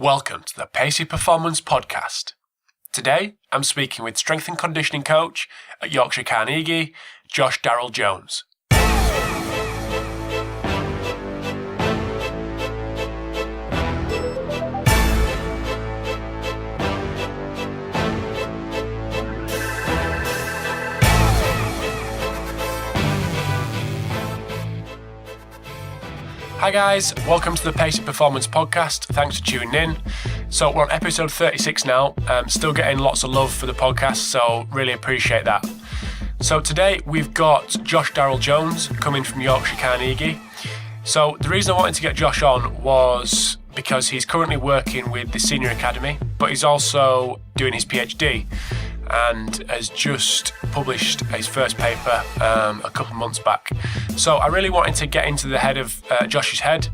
Welcome to the Pacey Performance Podcast. Today, I'm speaking with strength and conditioning coach at Yorkshire Carnegie, Josh Darrall Jones. Hi guys, welcome to the Pacey Performance Podcast. Thanks for tuning in. So we're on episode 36 now. Still getting lots of love for the podcast, so really appreciate that. So today we've got Josh Darrall Jones coming from Yorkshire Carnegie. So the reason I wanted to get Josh on was because he's currently working with the Senior Academy, but he's also doing his PhD and has just published his first paper a couple of months back. So I really wanted to get into the head of Josh's head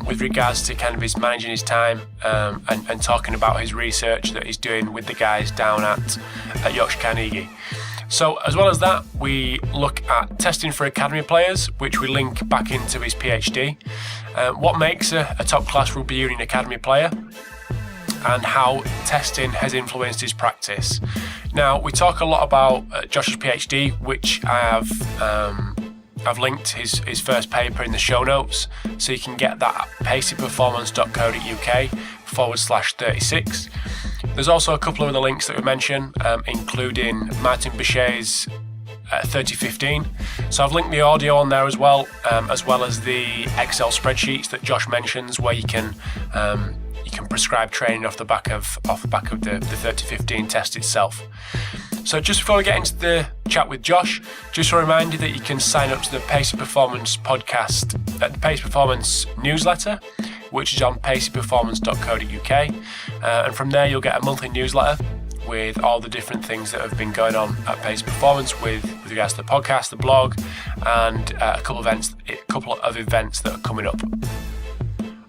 with regards to kind of his managing his time and talking about his research that he's doing with the guys down at Yorkshire Carnegie. So as well as that, we look at testing for academy players, which we link back into his PhD, what makes a top-class rugby union academy player, and how testing has influenced his practice. Now, we talk a lot about Josh's PhD, which I've linked his first paper in the show notes, so you can get that at paceyperformance.co.uk/36. There's also a couple of other links that we mention, including Martin Bichet's 3015. So I've linked the audio on there as well as the Excel spreadsheets that Josh mentions, where you can prescribe training off the back of the 3015 test itself. So just before we get into the chat with Josh, just a reminder that you can sign up to the Pacey Performance podcast at the Pacey Performance newsletter, which is on paceyperformance.co.uk, and from there you'll get a monthly newsletter with all the different things that have been going on at Pacey Performance with regards to the podcast, the blog, and a couple of events that are coming up.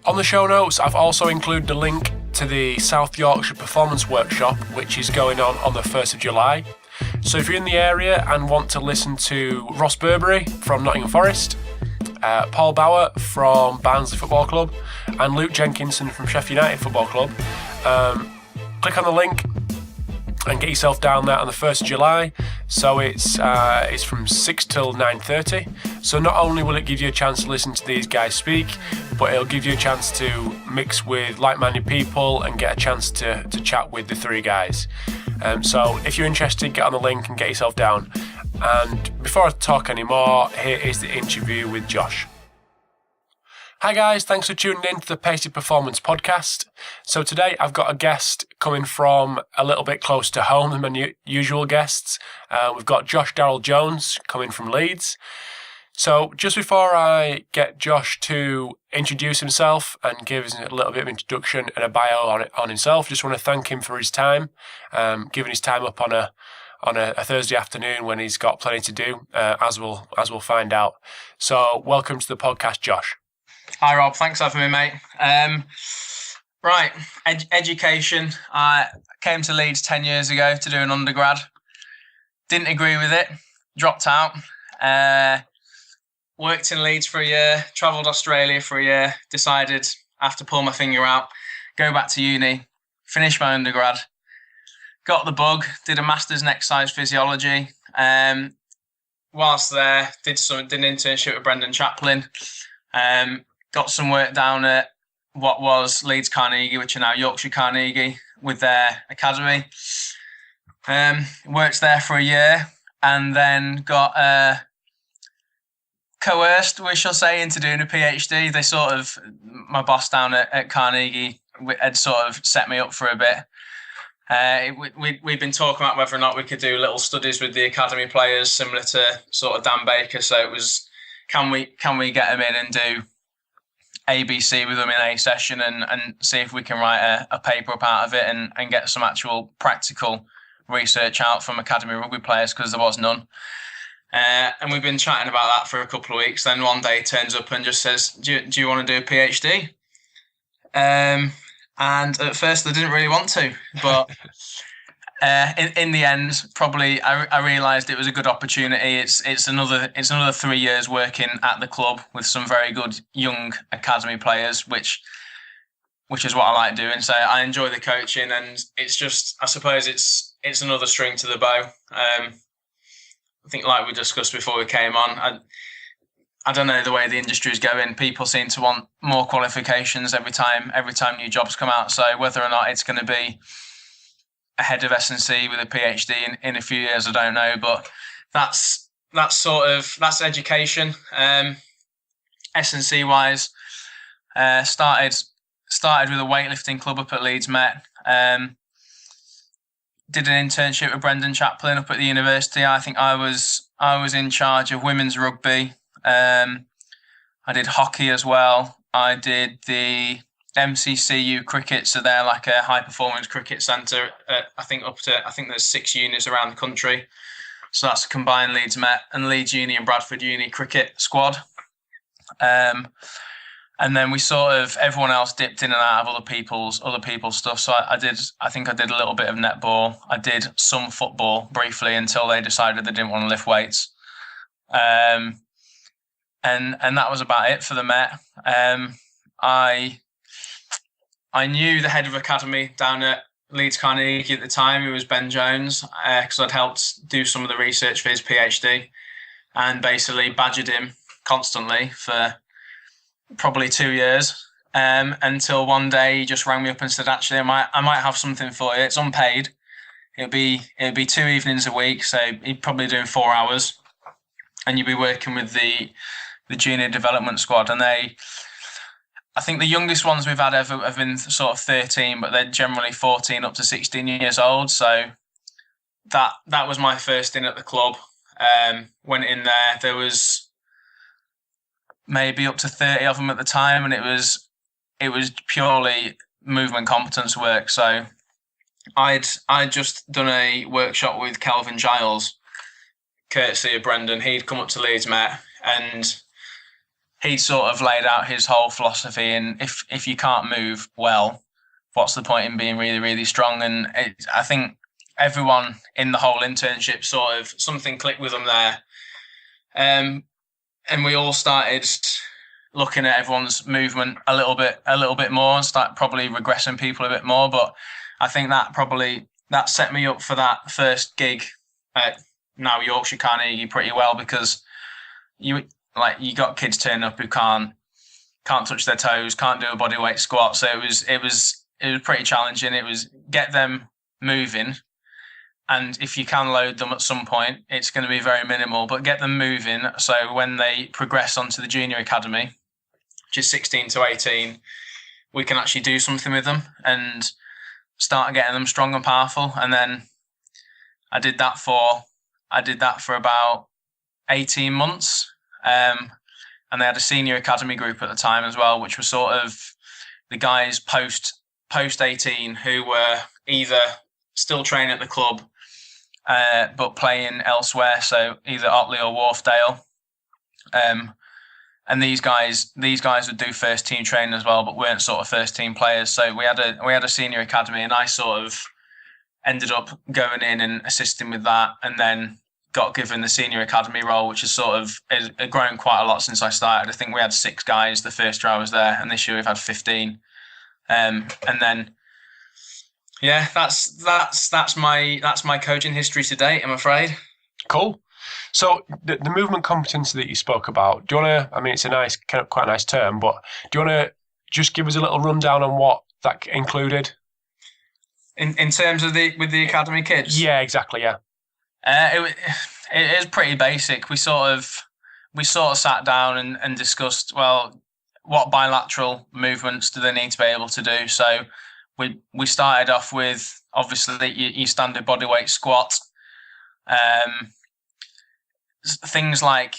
On the show notes, I've also included a link to the South Yorkshire Performance Workshop, which is going on the 1st of July. So if you're in the area and want to listen to Ross Burberry from Nottingham Forest, Paul Bauer from Barnsley Football Club, and Luke Jenkinson from Sheffield United Football Club, click on the link and get yourself down there on the 1st of July. So it's from 6 till 9:30. So not only will it give you a chance to listen to these guys speak, but it'll give you a chance to mix with like-minded people and get a chance to chat with the three guys. So if you're interested, get on the link and get yourself down. And before I talk anymore, here is the interview with Josh. Hi guys, thanks for tuning in to the Pacey Performance Podcast. So today I've got a guest coming from a little bit close to home than my usual guests. We've got Josh Darrall Jones coming from Leeds. So just before I get Josh to introduce himself and give us a little bit of introduction and a bio on himself, just want to thank him for his time, giving his time up on a Thursday afternoon when he's got plenty to do, as we'll find out. So welcome to the podcast, Josh. Hi Rob, thanks for having me, mate. Education. I came to Leeds 10 years ago to do an undergrad. Didn't agree with it, dropped out. Worked in Leeds for a year, travelled Australia for a year, decided I have to pull my finger out, go back to uni, finish my undergrad. Got the bug, did a master's in exercise physiology. Whilst there, did an internship with Brendan Chaplin. Got some work down at what was Leeds Carnegie, which are now Yorkshire Carnegie, with their academy. Worked there for a year and then got coerced, we shall say, into doing a PhD. My boss down at Carnegie had sort of set me up for a bit. We'd been talking about whether or not we could do little studies with the academy players, similar to sort of Dan Baker. So it was, can we get them in and do ABC with them in a session and see if we can write a paper up out of it and get some actual practical research out from academy rugby players, because there was none. And we've been chatting about that for a couple of weeks. Then one day he turns up and just says, do you want to do a PhD? And at first I didn't really want to, but in the end, probably I realised it was a good opportunity. It's another 3 years working at the club with some very good young academy players, which which is what I like doing. So I enjoy the coaching, and it's just, I suppose it's another string to the bow. I think, like we discussed before we came on, I don't know the way the industry is going. People seem to want more qualifications every time new jobs come out. So whether or not it's going to be ahead of S&C with a PhD in a few years, I don't know. But that's education. S&C wise, started with a weightlifting club up at Leeds Met. Did an internship with Brendan Chaplin up at the university. I think I was in charge of women's rugby. I did hockey as well. I did the MCCU cricket, so they're like a high performance cricket centre. I think there's 6 units around the country. So that's a combined Leeds Met and Leeds Uni and Bradford Uni cricket squad. And then we everyone else dipped in and out of other people's stuff. So I think I did a little bit of netball. I did some football briefly until they decided they didn't want to lift weights. And that was about it for the Met. I knew the head of academy down at Leeds Carnegie at the time, who was Ben Jones, because I'd helped do some of the research for his PhD, and basically badgered him constantly for probably 2 years, until one day he just rang me up and said, "Actually, I might have something for you. It's unpaid. It'd be 2 evenings a week, so you're probably doing 4 hours, and you'd be working with the junior development squad." And I think the youngest ones we've had ever have been sort of 13, but they're generally 14 up to 16 years old. So that was my first in at the club. Went in there. There was maybe up to 30 of them at the time, and it was purely movement competence work. So I'd just done a workshop with Kelvin Giles, courtesy of Brendan. He'd come up to Leeds Met, and he'd sort of laid out his whole philosophy. And if you can't move well, what's the point in being really, really strong? And I think everyone in the whole internship sort of something clicked with them there. And we all started looking at everyone's movement a little bit more, and start probably regressing people a bit more. But I think that set me up for that first gig at now Yorkshire Carnegie pretty well, because you got kids turning up who can't touch their toes, can't do a bodyweight squat. So it was pretty challenging. It was get them moving, and if you can load them at some point, it's going to be very minimal, but get them moving. So when they progress onto the junior academy, which is 16 to 18, we can actually do something with them and start getting them strong and powerful. And then I did that for about 18 months. And they had a senior academy group at the time as well, which was sort of the guys post 18 who were either still training at the club, but playing elsewhere, so either Otley or Wharfdale. And these guys would do first team training as well, but weren't sort of first team players. So we had a senior academy, and I sort of ended up going in and assisting with that, and then got given the senior academy role, which has grown quite a lot since I started. I think we had 6 guys the first year I was there, and this year we've had 15. And then, yeah, that's my coaching history to date, I'm afraid. Cool. So the movement competency that you spoke about, do you want to? I mean, it's quite a nice term, but do you want to just give us a little rundown on what that included? In terms of with the academy kids? Yeah, exactly. Yeah. It is pretty basic. We sort of sat down and discussed, well, what bilateral movements do they need to be able to do? So we started off with obviously your standard bodyweight squat. Things like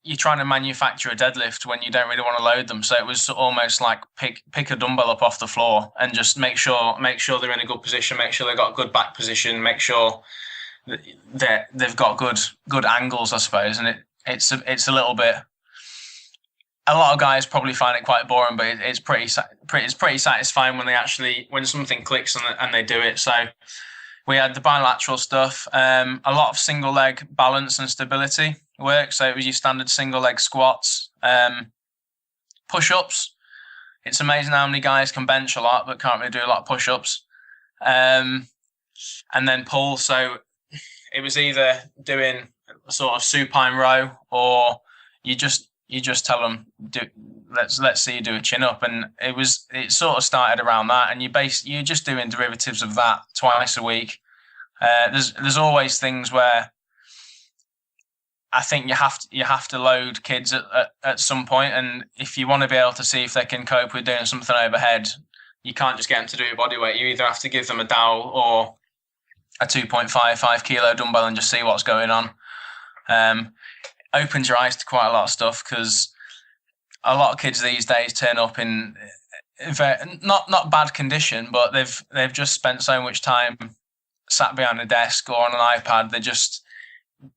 you're trying to manufacture a deadlift when you don't really want to load them. So it was almost like pick a dumbbell up off the floor and just make sure they're in a good position, make sure they've got a good back position, make sure that they've got good angles, I suppose. And it's a little bit. A lot of guys probably find it quite boring, but it's pretty satisfying when something clicks and they do it. So we had the bilateral stuff, a lot of single leg balance and stability work. So it was your standard single leg squats, push-ups. it's amazing how many guys can bench a lot but can't really do a lot of push-ups. And then pull. So it was either doing a sort of supine row, or you just tell them, let's see you do a chin up, and it sort of started around that, and you're just doing derivatives of that twice a week. There's always things where I think you have to load kids at some point, and if you want to be able to see if they can cope with doing something overhead, you can't just get them to do a body weight. You either have to give them a dowel or a 2.55 kilo dumbbell and just see what's going on. Opens your eyes to quite a lot of stuff, because a lot of kids these days turn up in not bad condition, but they've just spent so much time sat behind a desk or on an iPad.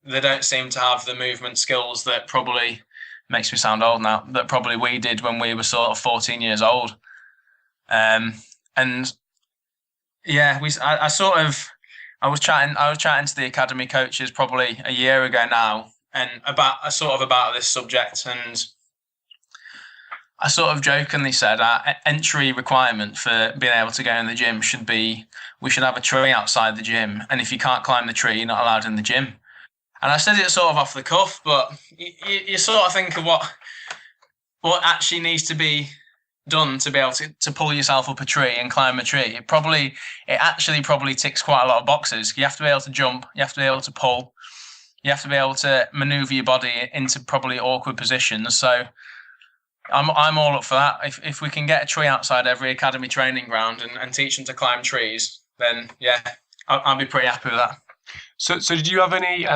They don't seem to have the movement skills that probably, makes me sound old now, that probably we did when we were sort of 14 years old. And yeah, I was chatting to the academy coaches probably a year ago now, and about this subject, and I sort of jokingly said our entry requirement for being able to go in the gym should be, we should have a tree outside the gym, and if you can't climb the tree, you're not allowed in the gym. And I said it sort of off the cuff, but you sort of think of what actually needs to be done to be able to pull yourself up a tree and climb a tree. It actually ticks quite a lot of boxes. You have to be able to jump, you have to be able to pull, you have to be able to maneuver your body into probably awkward positions. So I'm all up for that. If we can get a tree outside every academy training ground and teach them to climb trees, then yeah, I'll be pretty happy with that. So did you have any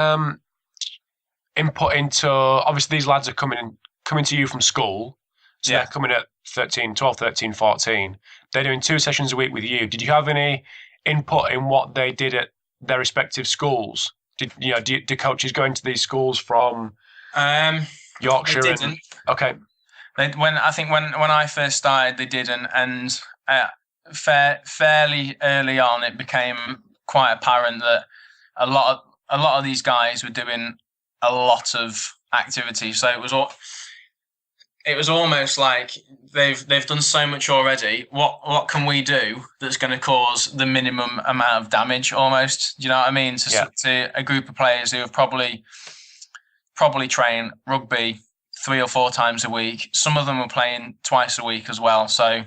input into, obviously these lads are coming to you from school, so they're coming at 12, 13, 14. They're doing 2 sessions a week with you. Did you have any input in what they did at their respective schools? Do coaches go into these schools from Yorkshire? They didn't. Okay. When I first started, they didn't, and fairly early on, it became quite apparent that a lot of these guys were doing a lot of activity. So it was almost like they've done so much already. What can we do that's going to cause the minimum amount of damage? Almost, do you know what I mean? To a group of players who have probably trained rugby 3 or 4 times a week. Some of them were playing twice a week as well. So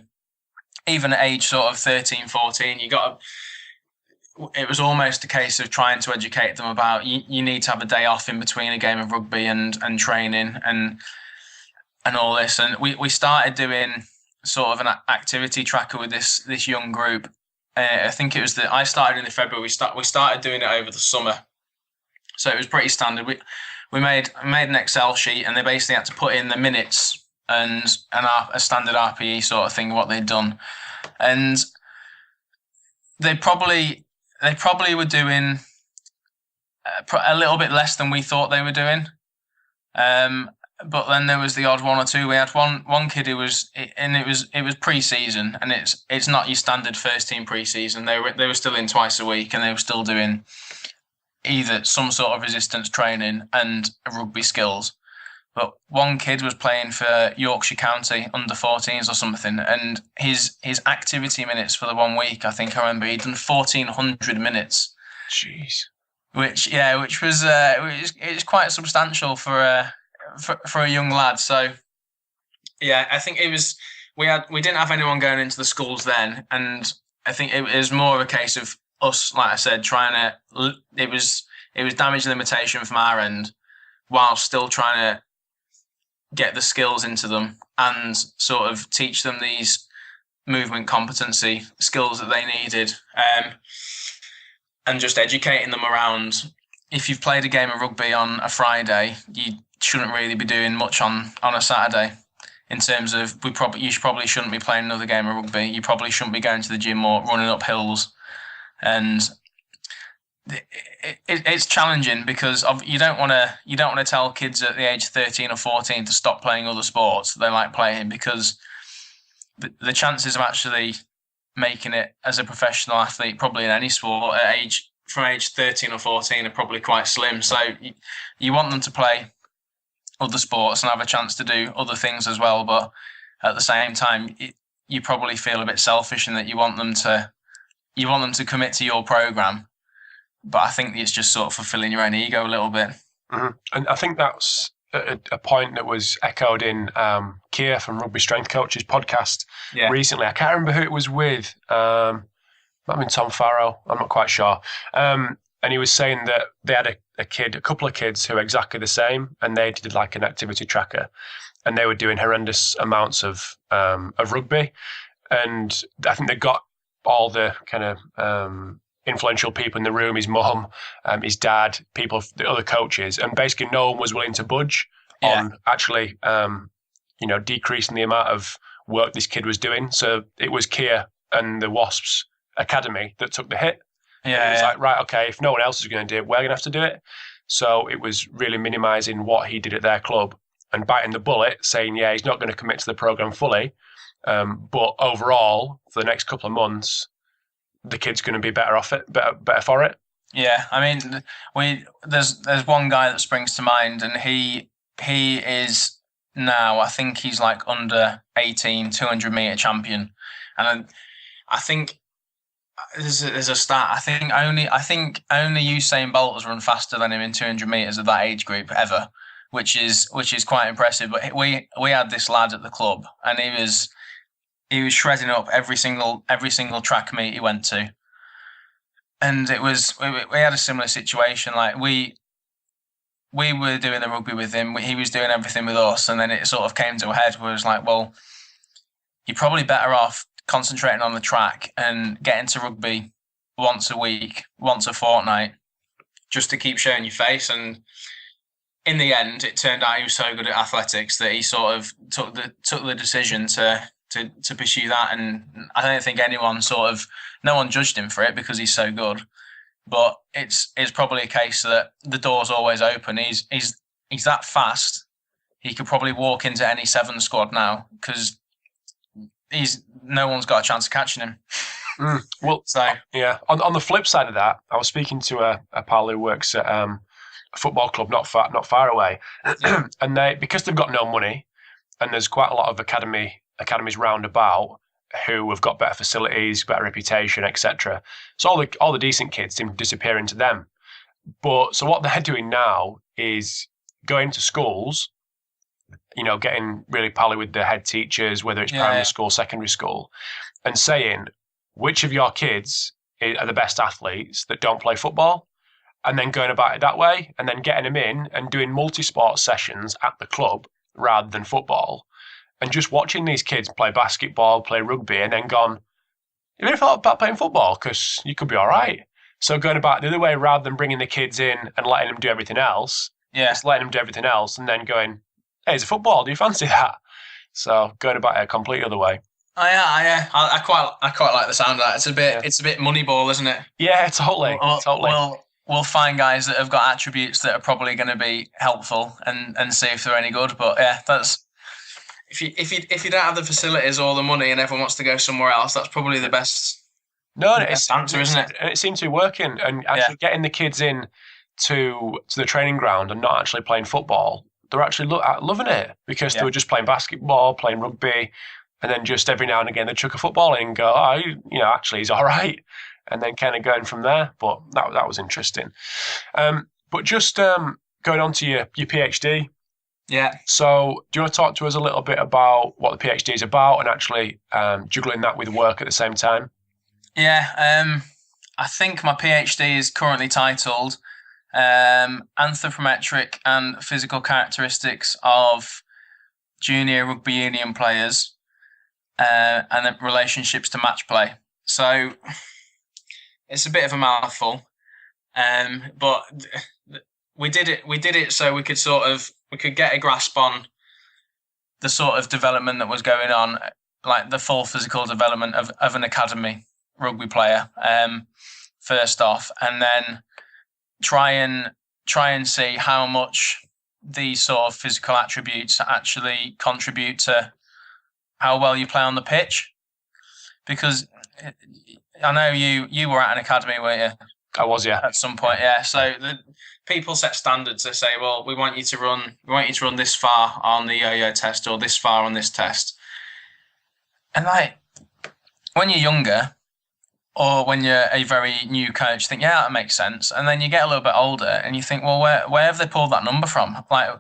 even at age sort of 13, 14, it was almost a case of trying to educate them about you need to have a day off in between a game of rugby and training and all this. And we started doing sort of an activity tracker with this young group. I think it was I started in the February. We started doing it over the summer, so it was pretty standard. We made an Excel sheet, and they basically had to put in the minutes and a standard RPE sort of thing, what they'd done, and they probably were doing a little bit less than we thought they were doing. But then there was the odd one or two. We had one kid who was, and it was pre-season, and it's not your standard first team pre-season. They were still in twice a week, and they were still doing either some sort of resistance training and rugby skills. But one kid was playing for Yorkshire County under 14s or something, and his activity minutes for the 1 week, I think I remember he'd done 1,400 minutes. Jeez. Which was it was quite substantial for a young lad. So yeah, I think it was we didn't have anyone going into the schools then, and I think it was more of a case of us, like I said, it was damage limitation from our end, while still trying to get the skills into them and sort of teach them these movement competency skills that they needed, and just educating them around, if you've played a game of rugby on a Friday, you shouldn't really be doing much on a Saturday, in terms of you probably shouldn't be playing another game of rugby. You probably shouldn't be going to the gym or running up hills. And it's challenging, because you don't want to tell kids at the age of 13 or 14 to stop playing other sports that they like playing, because the chances of actually making it as a professional athlete, probably in any sport, from age 13 or 14 are probably quite slim. So you want them to play other sports and have a chance to do other things as well, but at the same time, you probably feel a bit selfish and that you want them to commit to your program. But I think it's just sort of fulfilling your own ego a little bit. Mm-hmm. And I think that's a point that was echoed in Keir from Rugby Strength Coaches podcast recently. I can't remember who it was with. Might have been Tom Farrow. I'm not quite sure. And he was saying that they had a couple of kids who were exactly the same, and they did like an activity tracker, and they were doing horrendous amounts of rugby. And I think they got all the kind of influential people in the room, his mum, his dad, people, the other coaches, and basically no one was willing to budge on actually, decreasing the amount of work this kid was doing. So it was Keir and the Wasps Academy that took the hit. Yeah, it was like, right, okay, if no one else is going to do it, we're going to have to do it. So it was really minimising what he did at their club and biting the bullet, saying, yeah, he's not going to commit to the programme fully, but overall, for the next couple of months, the kid's going to be better off it, better for it. Yeah, I mean, there's one guy that springs to mind, and he is now, I think he's like under 18 200 meter champion, and I think there's a stat. I think only Usain Bolt has run faster than him in 200 meters of that age group ever, which is quite impressive. But we had this lad at the club, and he was shredding up every single track meet he went to, and we had a similar situation. Like we were doing the rugby with him, he was doing everything with us, and then it sort of came to a head where it was like, well, you're probably better off concentrating on the track and getting to rugby once a week, once a fortnight, just to keep showing your face. And in the end, it turned out he was so good at athletics that he sort of took the decision to pursue that. And I don't think no one judged him for it because he's so good. But it's probably a case that the door's always open. He's that fast. He could probably walk into any 7 squad now because no one's got a chance of catching him. Well, so yeah. On the flip side of that, I was speaking to a pal who works at a football club not far away, and because they've got no money, and there's quite a lot of academies round about who have got better facilities, better reputation, etc. So all the decent kids seem to disappear into them. But so what they're doing now is going to schools, getting really pally with the head teachers, whether it's primary school, secondary school, and saying, which of your kids are the best athletes that don't play football? And then going about it that way, and then getting them in and doing multi-sport sessions at the club rather than football, and just watching these kids play basketball, play rugby, and then gone, you ever thought about playing football? Because you could be all right. So going about the other way, rather than bringing the kids in and letting them do everything else, just letting them do everything else, and then going, hey, it's a football. Do you fancy that? So going about it a completely other way. Oh yeah. I quite like the sound of that. It's a bit Moneyball, isn't it? Yeah, totally. We'll find guys that have got attributes that are probably going to be helpful and see if they're any good. But yeah, that's if you don't have the facilities or the money and everyone wants to go somewhere else, that's probably the best. No, it's answer, isn't it? And it seems to be working. And actually getting the kids in to the training ground and not actually playing football, they're actually loving it because they were just playing basketball, playing rugby, and then just every now and again they chuck a football in and go, actually he's all right, and then kind of going from there. But that was interesting. But just going on to your PhD. Yeah. So do you want to talk to us a little bit about what the PhD is about and actually juggling that with work at the same time? Yeah. I think my PhD is currently titled Anthropometric and Physical Characteristics of Junior Rugby Union Players and Relationships to Match Play. So it's a bit of a mouthful, but we did it so we could get a grasp on the sort of development that was going on, like the full physical development of an academy rugby player, first off, and then try and see how much these sort of physical attributes actually contribute to how well you play on the pitch. Because I know you were at an academy, weren't you? I was, yeah. At some point, yeah. So the people set standards. They say, well, we want you to run this far on the yo-yo test or this far on this test. And like when you're younger, or when you're a very new coach, you think, yeah, that makes sense. And then you get a little bit older and you think, well, where have they pulled that number from? Like,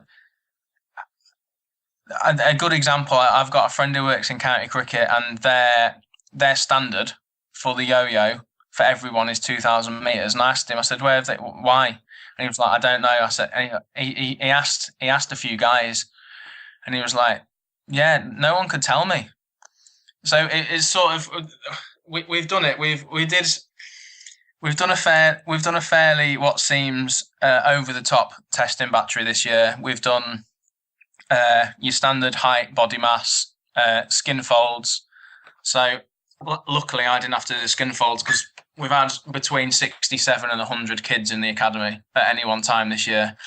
a good example, I've got a friend who works in county cricket, and their standard for the yo-yo for everyone is 2,000 metres. And I asked him, I said, why? And he was like, I don't know. I said, and he asked a few guys, and he was like, yeah, no one could tell me. So it's sort of, we've done it. We've done a fairly what seems over the top testing battery this year. We've done your standard height, body mass, skin folds. So luckily I didn't have to do the skin folds because we've had between 67 and 100 kids in the academy at any one time this year.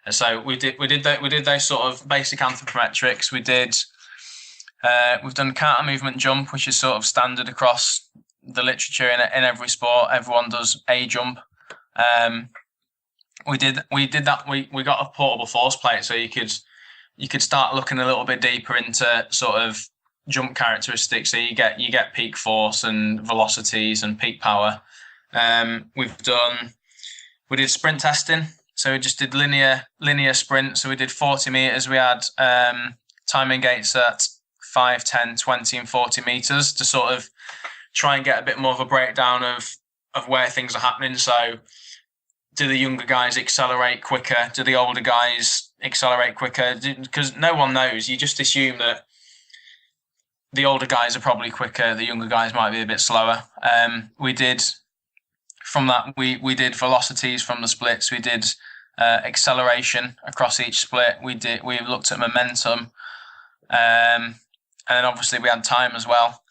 So we did those sort of basic anthropometrics. We've done counter movement jump, which is sort of standard across the literature in every sport. Everyone does a jump. We did that. We got a portable force plate, so you could start looking a little bit deeper into sort of jump characteristics. So you get peak force and velocities and peak power. We did sprint testing. So we just did linear sprint. So we did 40 meters. We had timing gates at 5, 10, 20 and 40 meters to sort of try and get a bit more of a breakdown of where things are happening. So do the younger guys accelerate quicker? Do the older guys accelerate quicker? Because no one knows. You just assume that the older guys are probably quicker. The younger guys might be a bit slower. We did velocities from the splits. We did acceleration across each split. We looked at momentum. And then obviously we had time as well.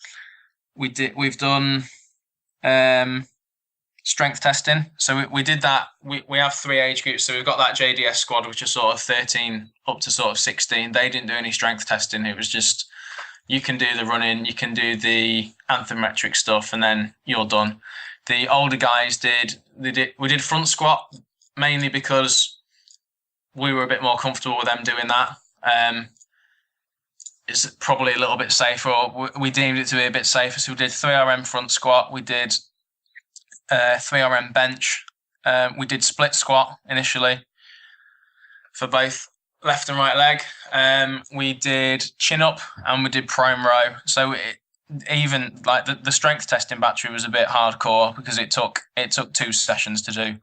We've done strength testing. So we did that. We have 3 age groups. So we've got that JDS squad, which is sort of 13 up to sort of 16. They didn't do any strength testing. It was just, you can do the running, you can do the anthropometric stuff, and then you're done. The older guys we did front squat, mainly because we were a bit more comfortable with them doing that. It's probably a little bit safer, or we deemed it to be a bit safer. So we did 3RM front squat. We did 3RM bench. We did split squat initially for both left and right leg. We did chin up and we did prone row. So even like the strength testing battery was a bit hardcore because it took 2 sessions to do.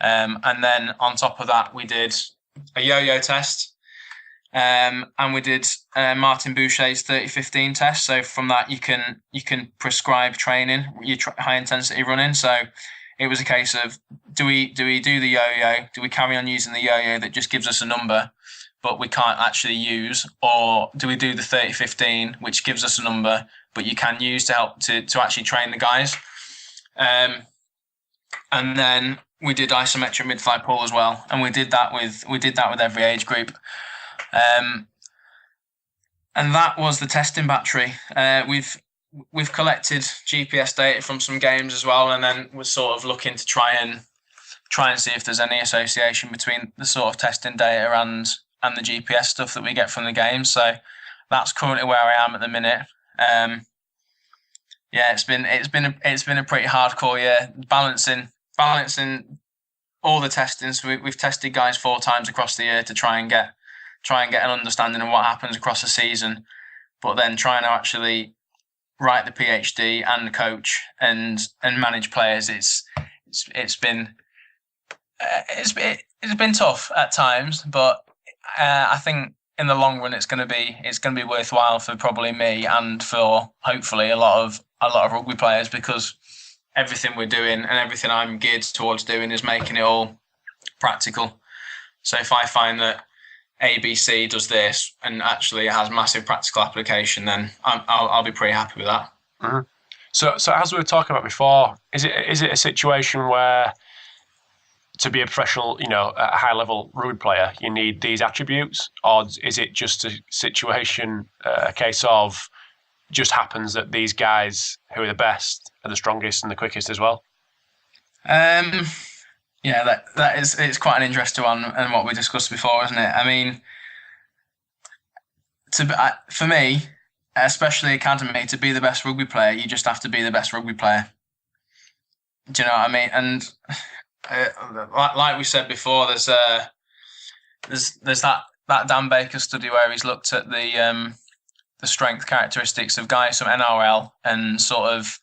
And then on top of that, we did a yo-yo test. And we did Martin Boucher's 30-15 test. So from that, you can prescribe training, your high intensity running. So it was a case of, do we do the yo-yo? Do we carry on using the yo-yo that just gives us a number, but we can't actually use? Or do we do the 30-15, which gives us a number, but you can use to help to actually train the guys? And then we did isometric mid-thigh pull as well. And we did that with every age group. And that was the testing battery. We've collected GPS data from some games as well, and then we're sort of looking to try and see if there's any association between the sort of testing data and the GPS stuff that we get from the games. So that's currently where I am at the minute. Yeah, it's been a pretty hardcore year balancing all the testing. So we've tested guys 4 times across the year to try and get an understanding of what happens across a season, but then trying to actually write the PhD and coach and manage players. It's been tough at times, but I think in the long run it's going to be worthwhile for probably me and for hopefully a lot of rugby players, because everything we're doing and everything I'm geared towards doing is making it all practical. So if I find that ABC does this and actually it has massive practical application, then I'll be pretty happy with that. Mm-hmm. So as we were talking about before, is it a situation where to be a professional, a high level rugby player, you need these attributes, or is it just a situation, a case of just happens that these guys who are the best are the strongest and the quickest as well? Yeah, it's quite an interesting one, and what we discussed before, isn't it? I mean, for me, especially academy, to be the best rugby player, you just have to be the best rugby player. Do you know what I mean? And like we said before, there's that Dan Baker study where he's looked at the strength characteristics of guys from NRL and sort of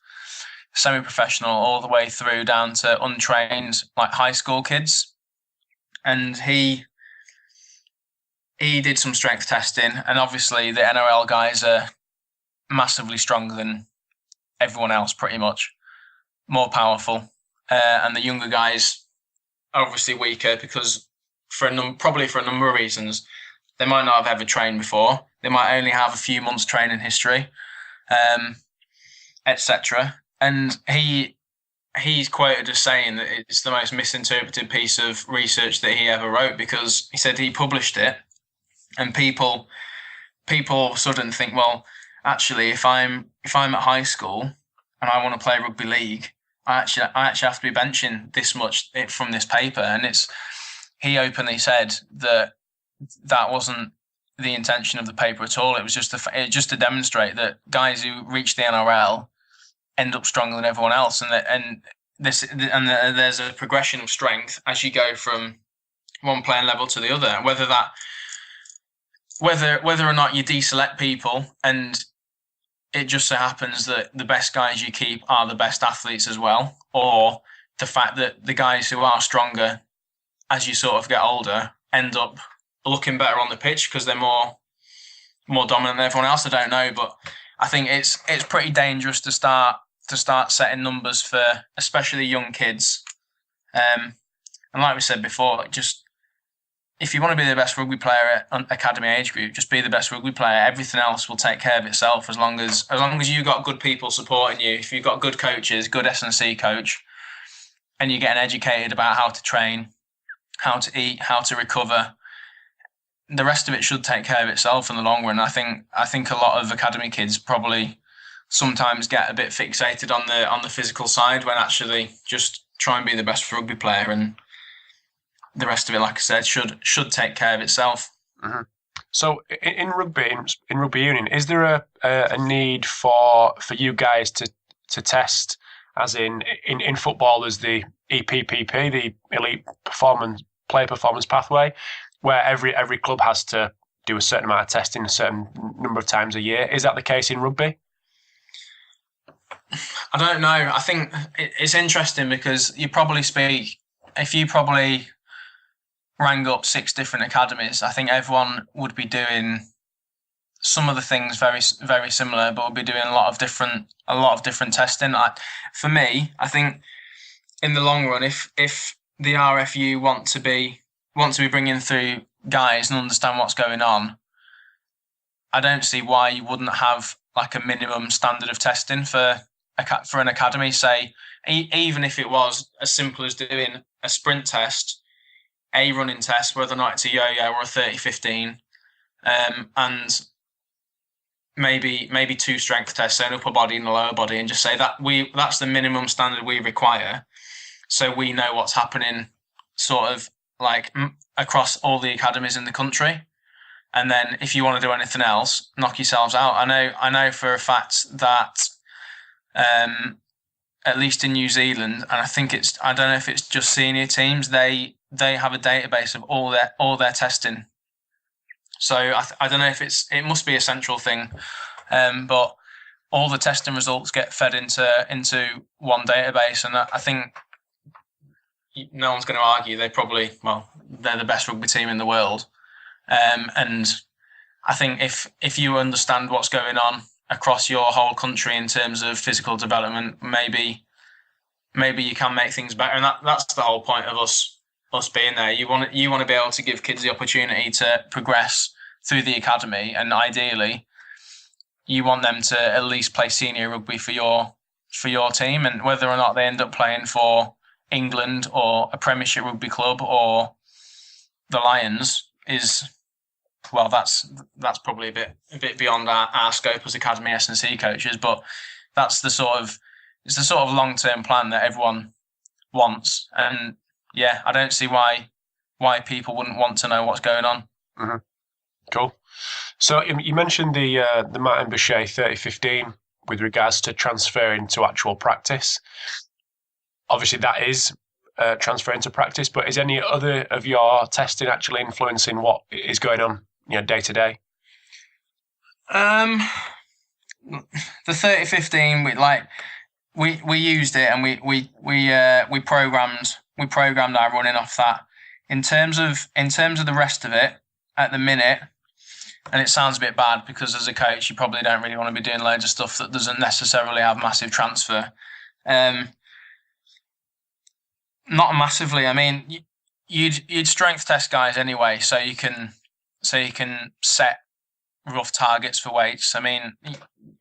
semi-professional all the way through down to untrained, like high school kids. And he did some strength testing, and obviously the NRL guys are massively stronger than everyone else, pretty much more powerful, and the younger guys are obviously weaker because probably for a number of reasons. They might not have ever trained before. They might only have a few months training history, etc. And he's quoted as saying that it's the most misinterpreted piece of research that he ever wrote, because he said he published it, and people suddenly think, well, actually, if I'm at high school and I want to play rugby league, I actually have to be benching this much from this paper. And he openly said that wasn't the intention of the paper at all. It was just to demonstrate that guys who reach the NRL end up stronger than everyone else, and there's a progression of strength as you go from one playing level to the other. Whether or not you deselect people, and it just so happens that the best guys you keep are the best athletes as well, or the fact that the guys who are stronger as you sort of get older end up looking better on the pitch because they're more dominant than everyone else. I don't know, but I think it's pretty dangerous to start setting numbers for especially young kids. And like we said before, just if you want to be the best rugby player at academy age group, just be the best rugby player. Everything else will take care of itself as long as you've got good people supporting you. If you've got good coaches, good S&C coach, and you're getting educated about how to train, how to eat, how to recover, the rest of it should take care of itself in the long run. I think a lot of academy kids probably sometimes get a bit fixated on the physical side, when actually just try and be the best rugby player, and the rest of it, like I said, should take care of itself. Mm-hmm. So in rugby union, is there a need for you guys to test, as in football there's the EPPP, the Elite Player Performance Pathway, where every club has to do a certain amount of testing a certain number of times a year. Is that the case in rugby? I don't know. I think it's interesting because if you probably rang up 6 different academies, I think everyone would be doing some of the things very, very similar, but would be doing a lot of different testing. For me, I think in the long run, if the RFU want to be bringing through guys and understand what's going on, I don't see why you wouldn't have like a minimum standard of testing for an academy. Say, even if it was as simple as doing a sprint test, a running test, whether or not it's a yo-yo or a 30-15, and maybe 2 strength tests, so an upper body and a lower body, and just say that's the minimum standard we require, so we know what's happening sort of like across all the academies in the country. And then if you want to do anything else, knock yourselves out. I know for a fact that at least in New Zealand, and I don't know if it's just senior teams, they have a database of all their testing. So I don't know if it must be a central thing, but all the testing results get fed into one database, and I think no one's going to argue they're the best rugby team in the world. And I think if you understand what's going on across your whole country in terms of physical development, maybe you can make things better. And that's the whole point of us being there. You want to be able to give kids the opportunity to progress through the academy, and ideally you want them to at least play senior rugby for your team. And whether or not they end up playing for England or a Premiership rugby club or the Lions that's probably a bit beyond our scope as academy S&C coaches, but it's the sort of long-term plan that everyone wants. And yeah, I don't see why people wouldn't want to know what's going on. Mm-hmm. Cool. So you mentioned the Martin Boucher 30-15 with regards to transferring to actual practice. Obviously, that is transferring to practice, but is any other of your testing actually influencing what is going on, day to day? The 30-15, we used it and we programmed our running off that. In terms of the rest of it at the minute, and it sounds a bit bad because as a coach you probably don't really want to be doing loads of stuff that doesn't necessarily have massive transfer. Not massively. I mean, you'd strength test guys anyway, so you can set rough targets for weights. I mean,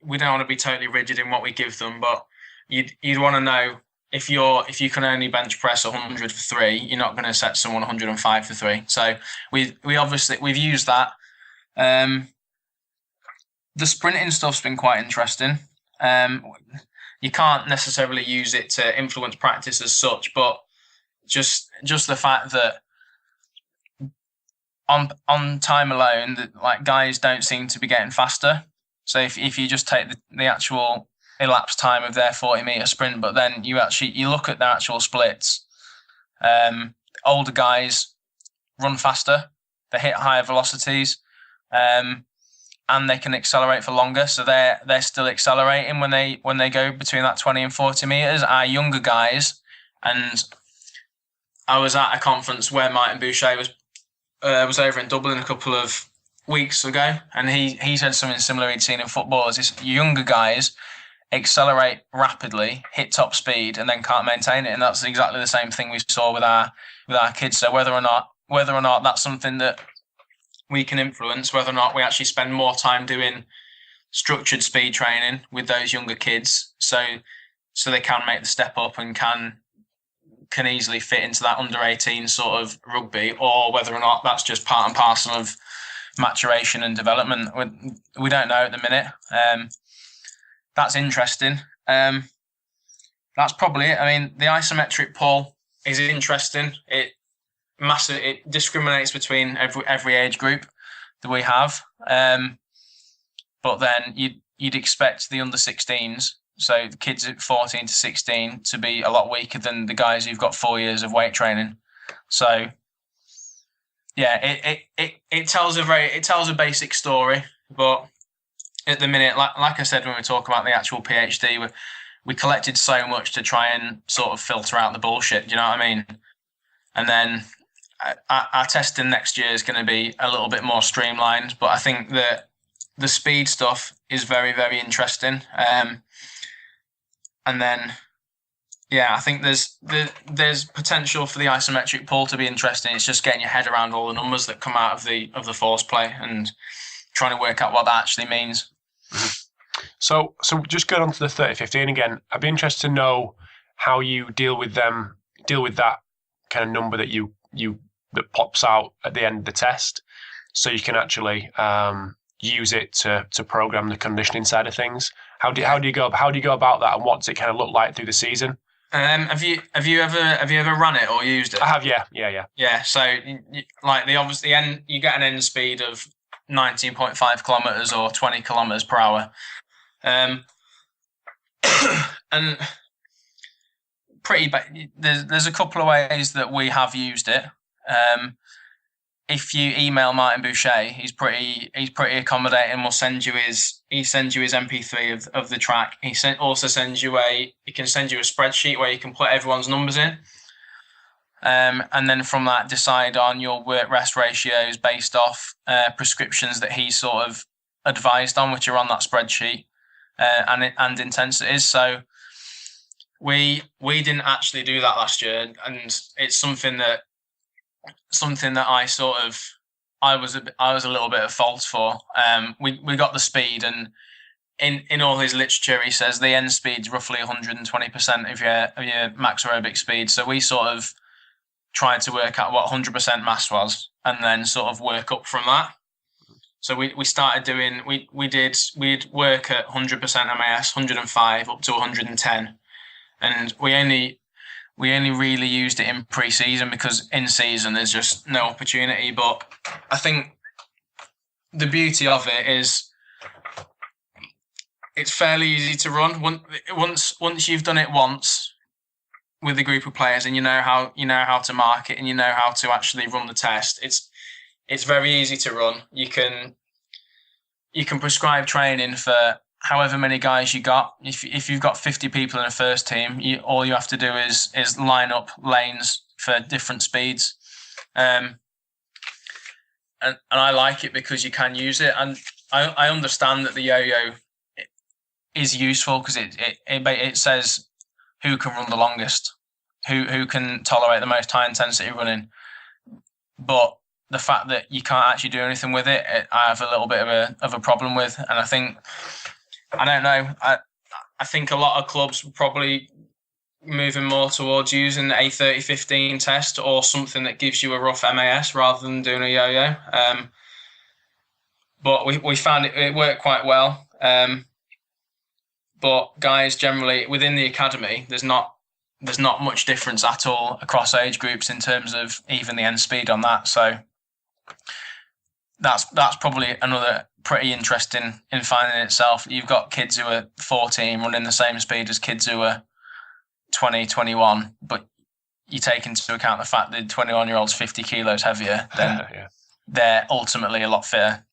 we don't want to be totally rigid in what we give them, but you'd want to know if you can only bench press 100 for 3, you're not going to set someone 105 for 3. So we've used that. The sprinting stuff's been quite interesting. You can't necessarily use it to influence practice as such, but just the fact that on time alone, that guys don't seem to be getting faster. So if you just take the actual elapsed time of their 40-meter sprint, but then you look at their actual splits, older guys run faster, they hit higher velocities, and they can accelerate for longer. So they're still accelerating when they go between that 20 and 40 meters. Our younger guys, and I was at a conference where Martin Boucher was over in Dublin a couple of weeks ago, and he said something similar he'd seen in footballers. Is younger guys accelerate rapidly, hit top speed, and then can't maintain it, and that's exactly the same thing we saw with our kids. So whether or not that's something that we can influence, whether or not we actually spend more time doing structured speed training with those younger kids, so they can make the step up and can easily fit into that under 18 sort of rugby, or whether or not that's just part and parcel of maturation and development. We don't know at the minute. That's interesting. That's probably it. I mean, the isometric pull is interesting. It discriminates between every age group that we have. But then you'd expect the under 16s, so the kids at 14 to 16, to be a lot weaker than the guys who've got 4 years of weight training. So yeah, it tells a basic story, but at the minute, like I said when we talk about the actual PhD, we collected so much to try and sort of filter out the bullshit. Do you know what I mean? And then our testing next year is going to be a little bit more streamlined, but I think that the speed stuff is very, very interesting. And then, yeah, I think there's potential for the isometric pull to be interesting. It's just getting your head around all the numbers that come out of the force play and trying to work out what that actually means. Mm-hmm. So just going on to the 30-15 again, I'd be interested to know how you deal with that kind of number that pops out at the end of the test, so you can actually use it to program the conditioning side of things. How do you go about that, and what does it kind of look like through the season? Have you ever run it or used it? I have, yeah. Yeah. So you get an end speed of 19.5 kilometers or 20 kilometers per hour, and pretty. There's a couple of ways that we have used it. If you email Martin Boucher, he's pretty accommodating. He sends you his MP3 of the track. He can send you a spreadsheet where you can put everyone's numbers in, and then from that decide on your work rest ratios based off prescriptions that he sort of advised on, which are on that spreadsheet, and intensities. So we didn't actually do that last year, and it's something that I was a little bit at fault for. We got the speed, and in all his literature, he says the end speed's roughly 120% of your max aerobic speed. So we sort of tried to work out what 100% mass was, and then sort of work up from that. So we started doing we'd work at 100% MAS, 105 up to 110, and we only really used it in pre-season because in season there's just no opportunity. But I think the beauty of it is it's fairly easy to run. Once you've done it once with a group of players, and you know how to mark it, and you know how to actually run the test, it's very easy to run. You can prescribe training for however many guys you got. If you've got 50 people in a first team, all you have to do is line up lanes for different speeds. And I like it because you can use it. And I understand that the yo-yo is useful because it says who can run the longest, who can tolerate the most high intensity running. But the fact that you can't actually do anything with it, I have a little bit of a problem with. And I don't know. I think a lot of clubs are probably moving more towards using a 30-15 test or something that gives you a rough MAS rather than doing a yo-yo. But we found it worked quite well. But guys, generally within the academy, there's not much difference at all across age groups in terms of even the end speed on that. So that's probably another pretty interesting in finding itself. You've got kids who are 14 running the same speed as kids who are 20, 21, but you take into account the fact that the 21-year-old's 50 kilos heavier, then they're ultimately a lot fitter.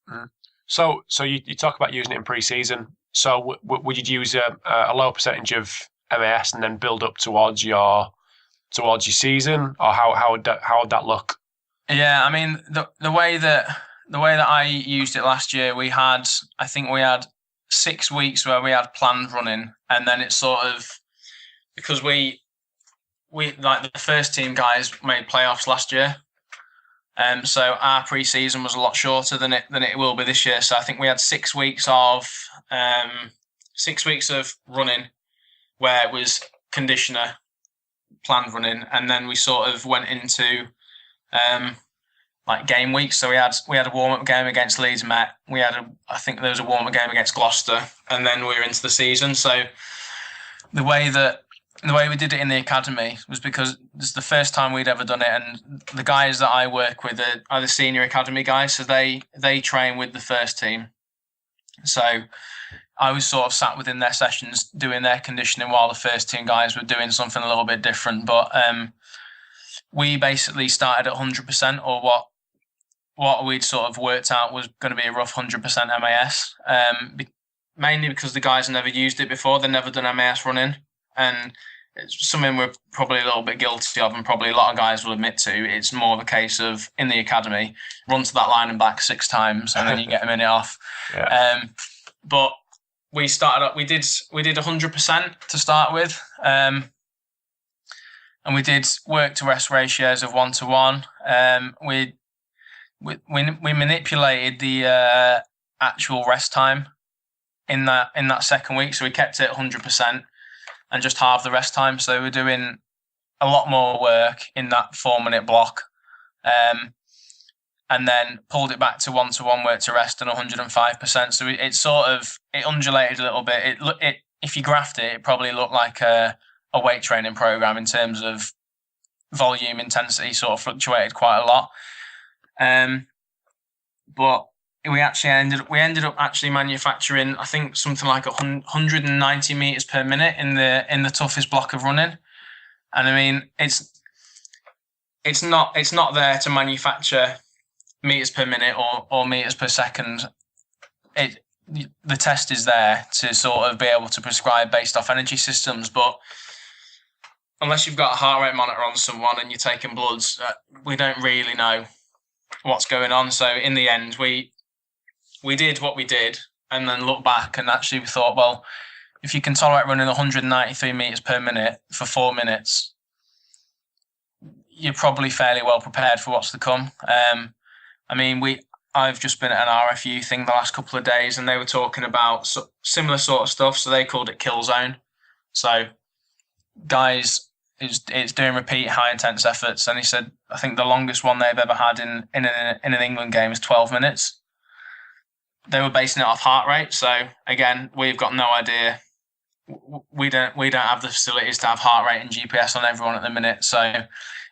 Mm. So you talk about using it in pre-season. So would you use a low percentage of MAS and then build up towards your season, or how would that look? Yeah, I mean the way that I used it last year, I think we had 6 weeks where we had planned running, and then it's sort of because we like the first team guys made playoffs last year, so our pre-season was a lot shorter than it will be this year. So I think we had 6 weeks of 6 weeks of running, where it was conditioner, planned running, and then we sort of went into like game weeks. So we had a warm-up game against Leeds Met. I think there was a warm-up game against Gloucester, and then we were into the season. So the way we did it in the academy was because this is the first time we'd ever done it, and the guys that I work with are the senior academy guys, so they train with the first team. So I was sort of sat within their sessions doing their conditioning while the first team guys were doing something a little bit different. But we basically started at 100%, or what we'd sort of worked out was going to be a rough 100% MAS, mainly because the guys never used it before. They'd never done MAS running. And it's something we're probably a little bit guilty of, and probably a lot of guys will admit to. It's more of a case of, in the academy, run to that line and back 6 times, and then you get a minute off. Yeah. But we started up. We did 100% to start with, and we did work to rest ratios of 1-to-1. We manipulated the actual rest time in that second week, so we kept it 100%. And just halve the rest time. So we're doing a lot more work in that 4-minute block, and then pulled it back to 1-to-1 work to rest and 105%. So it undulated a little bit. It if you graphed it, it probably looked like a weight training program in terms of volume, intensity, sort of fluctuated quite a lot. But we ended up actually manufacturing, I think, something like 190 meters per minute in the toughest block of running. And I mean, it's not there to manufacture meters per minute or meters per second. The test is there to sort of be able to prescribe based off energy systems, but unless you've got a heart rate monitor on someone and you're taking bloods, we don't really know what's going on. So in the end, we did what we did, and then looked back and actually we thought, well, if you can tolerate running 193 meters per minute for 4 minutes, you're probably fairly well prepared for what's to come. I mean, I've just been at an RFU thing the last couple of days, and they were talking about similar sort of stuff. So they called it kill zone. So guys, it's doing repeat high intense efforts. And he said, I think the longest one they've ever had in an England game is 12 minutes. They were basing it off heart rate. So again, we've got no idea. We don't have the facilities to have heart rate and GPS on everyone at the minute. So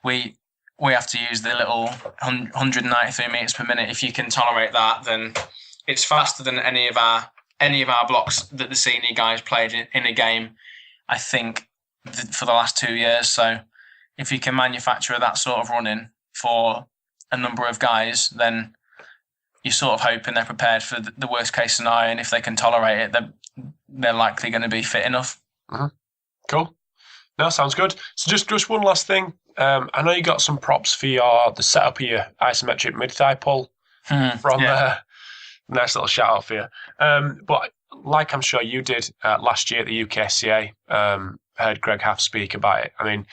we we have to use the little 193 meters per minute. If you can tolerate that, then it's faster than any of our blocks that the senior guys played in a game, I think, for the last 2 years. So if you can manufacture that sort of running for a number of guys, then you're sort of hoping they're prepared for the worst case scenario, and if they can tolerate it, they're likely going to be fit enough. Mm-hmm. Cool. No, sounds good. So just one last thing. I know you got some props for the setup of your isometric mid-thigh pull from nice little shout out for you. But like I'm sure you did last year at the UKSCA, heard Greg Half speak about it. I mean,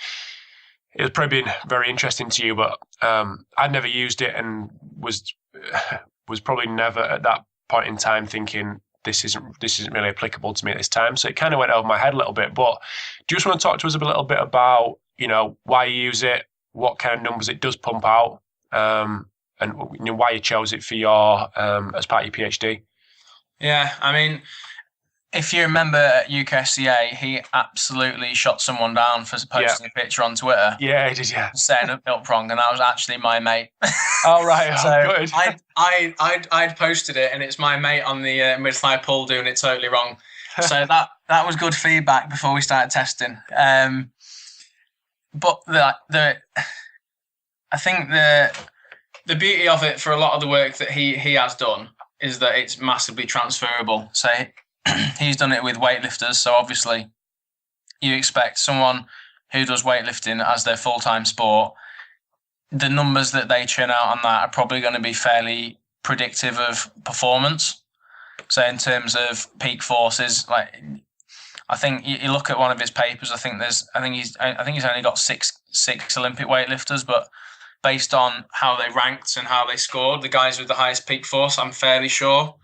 it was probably been very interesting to you, but I'd never used it and was probably never at that point in time thinking this isn't really applicable to me at this time. So it kind of went over my head a little bit. But do you just want to talk to us a little bit about, why you use it, what kind of numbers it does pump out, and why you chose it for your as part of your PhD? Yeah, I mean, if you remember at UKSCA, he absolutely shot someone down for posting a picture on Twitter. Yeah, he did, yeah. Setting up wrong, and that was actually my mate. Oh, right. So good. I'd posted it, and it's my mate on the mid-thigh pull doing it totally wrong. So that was good feedback before we started testing. But I think the beauty of it for a lot of the work that he has done is that it's massively transferable. So he's done it with weightlifters. So obviously you expect someone who does weightlifting as their full-time sport, the numbers that they churn out on that are probably going to be fairly predictive of performance. So in terms of peak forces, like I think you look at one of his papers, I think he's only got six Olympic weightlifters, but based on how they ranked and how they scored, the guys with the highest peak force, I'm fairly sure,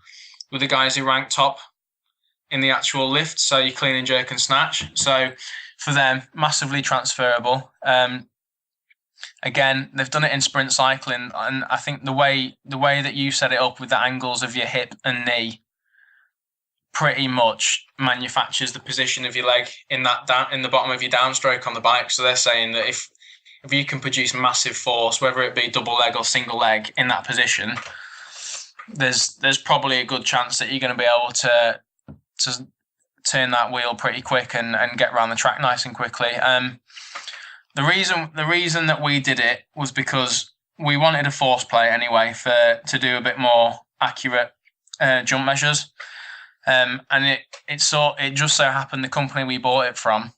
were the guys who ranked top in the actual lift. So you clean and jerk and snatch. So for them, massively transferable. Again, they've done it in sprint cycling, and I think the way that you set it up with the angles of your hip and knee pretty much manufactures the position of your leg in the bottom of your downstroke on the bike. So they're saying that if you can produce massive force, whether it be double leg or single leg in that position, there's probably a good chance that you're going to be able to turn that wheel pretty quick and get around the track nice and quickly. The reason that we did it was because we wanted a force plate anyway to do a bit more accurate jump measures. And it just so happened the company we bought it from,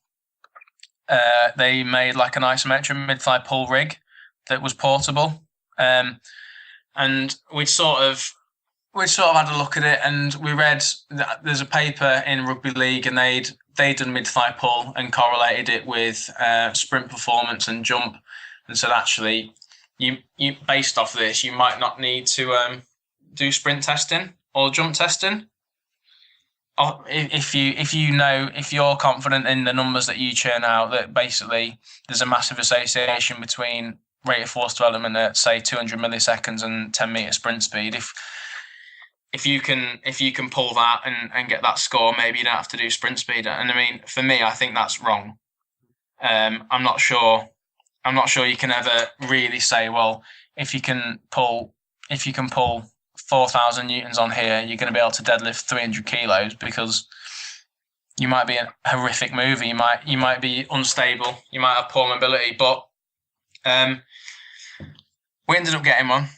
they made like an isometric mid-thigh pull rig that was portable. And we'd sort of had a look at it, and we read that there's a paper in Rugby League, and they'd done mid-thigh pull and correlated it with sprint performance and jump, and said actually, you based off this, you might not need to do sprint testing or jump testing. If you're confident in the numbers that you churn out, that basically there's a massive association between rate of force development at say 200 milliseconds and 10 meter sprint speed. If you can pull that and get that score, maybe you don't have to do sprint speed. And I mean, for me, I think that's wrong. I'm not sure you can ever really say, well, if you can pull 4,000 newtons on here, you're going to be able to deadlift 300 kilos, because you might be a horrific mover. You might be unstable. You might have poor mobility. But we ended up getting one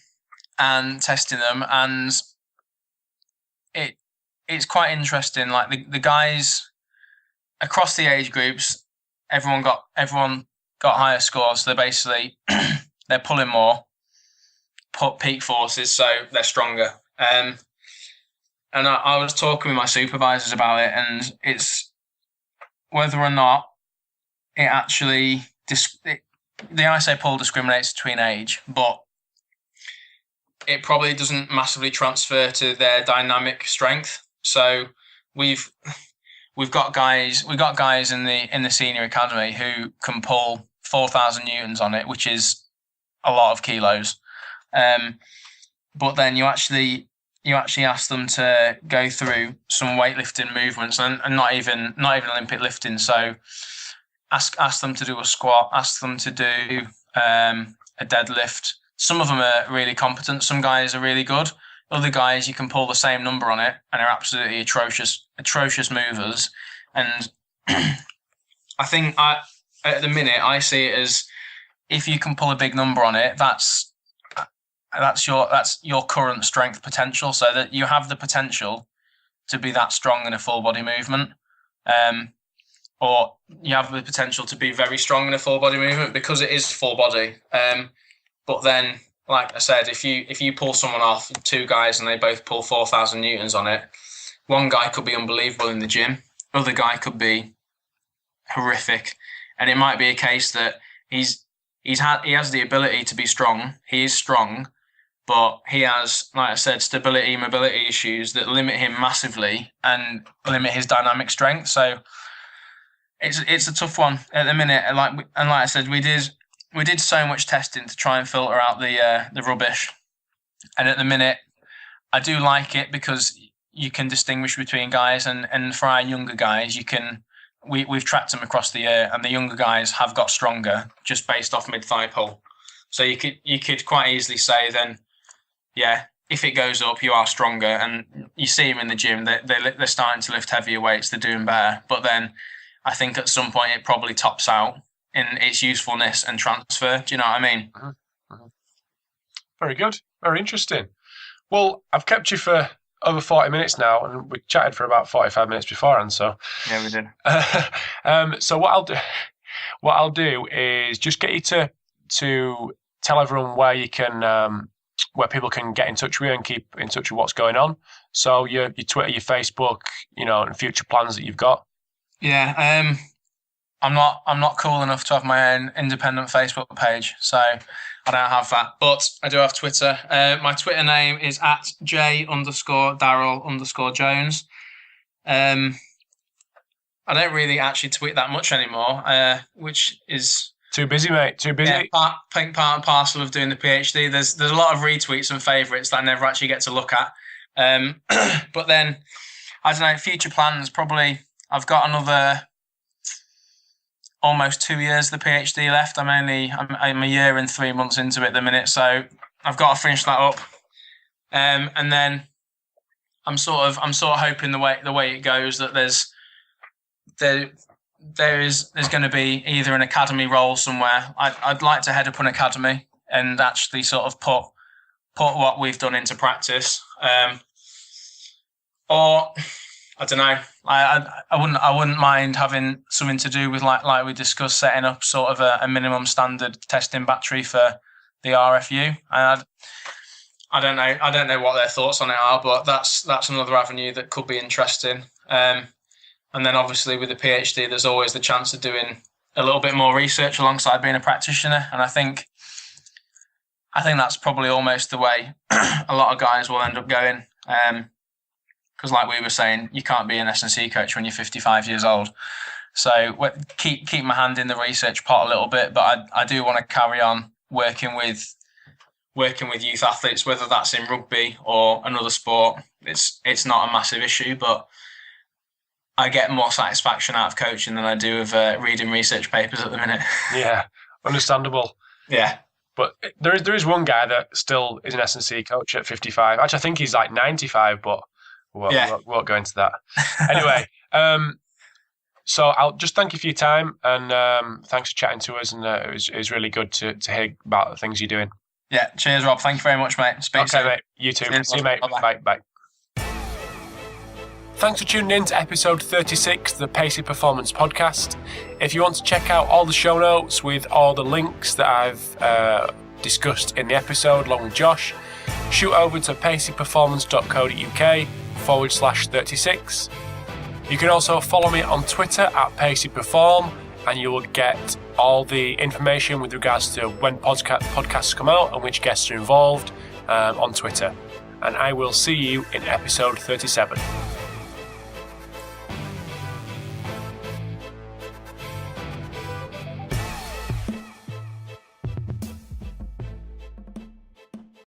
and testing them, and it's quite interesting. Like the guys across the age groups, everyone got higher scores. So they're basically they're pulling more, put peak forces, so they're stronger. And I was talking with my supervisors about it, and it's whether or not it actually the ISO pull discriminates between age, but it probably doesn't massively transfer to their dynamic strength. So we've got guys in the senior academy who can pull 4,000 newtons on it, which is a lot of kilos. But then you actually ask them to go through some weightlifting movements and not even Olympic lifting. So ask them to do a squat, ask them to do a deadlift. Some of them are really competent. Some guys are really good. Other guys, you can pull the same number on it and are absolutely atrocious movers. And I think at the minute, I see it as if you can pull a big number on it, that's your current strength potential. So that you have the potential to be that strong in a full body movement, or you have the potential to be very strong in a full body movement because it is full body. But then, like I said, if you pull someone off, two guys, and they both pull 4,000 newtons on it, one guy could be unbelievable in the gym, other guy could be horrific, and it might be a case that he has the ability to be strong. He is strong, but he has, like I said, stability, mobility issues that limit him massively and limit his dynamic strength. So it's a tough one at the minute. And like I said, we did so much testing to try and filter out the rubbish. And at the minute, I do like it because you can distinguish between guys, and for our younger guys, we've tracked them across the year, and the younger guys have got stronger just based off mid-thigh pull. So you could quite easily say then, yeah, if it goes up, you are stronger, and you see them in the gym, they're starting to lift heavier weights, they're doing better. But then I think at some point it probably tops out in its usefulness and transfer. Do you know what I mean? Mm-hmm. Mm-hmm. Very good. Very interesting. Well, I've kept you for over 40 minutes now, and we chatted for about 45 minutes beforehand. So yeah, we did. So what I'll do is just get you to tell everyone where you can, where people can get in touch with you and keep in touch with what's going on. So your Twitter, your Facebook, and future plans that you've got. Yeah. I'm not cool enough to have my own independent Facebook page, so I don't have that. But I do have Twitter. My Twitter name is @J_Darrall_Jones. I don't really actually tweet that much anymore, which is too busy, mate. Too busy. Yeah, part and parcel of doing the PhD. There's a lot of retweets and favourites that I never actually get to look at. But then I don't know. Future plans, probably. I've got another almost 2 years of the PhD left. I'm a year and 3 months into it at the minute, so I've got to finish that up. And then I'm sort of hoping the way it goes that there's going to be either an academy role somewhere. I'd like to head up an academy and actually sort of put what we've done into practice. Or I don't know. I wouldn't mind having something to do with like we discussed, setting up sort of a minimum standard testing battery for the RFU. I don't know what their thoughts on it are, but that's another avenue that could be interesting. And then obviously with the PhD, there's always the chance of doing a little bit more research alongside being a practitioner. And I think that's probably almost the way a lot of guys will end up going. Because like we were saying, you can't be an S&C coach when you're 55 years old. So keep my hand in the research pot a little bit, but I do want to carry on working with youth athletes, whether that's in rugby or another sport. It's not a massive issue, but I get more satisfaction out of coaching than I do of reading research papers at the minute. Yeah, understandable. Yeah. But there is one guy that still is an S&C coach at 55. Actually, I think he's like 95, but we won't go into that. Anyway, so I'll just thank you for your time, and thanks for chatting to us. And it was really good to hear about the things you're doing. Yeah, cheers, Rob. Thank you very much, mate. Speak soon. Mate. You too. Cheers, see you, mate. Bye. Thanks for tuning in to episode 36 of the Pacey Performance Podcast. If you want to check out all the show notes with all the links that I've discussed in the episode along with Josh, shoot over to paceyperformance.co.uk/36. You can also follow me on Twitter at PaceyPerform, and you will get all the information with regards to when podcasts come out and which guests are involved on Twitter. And I will see you in episode 37.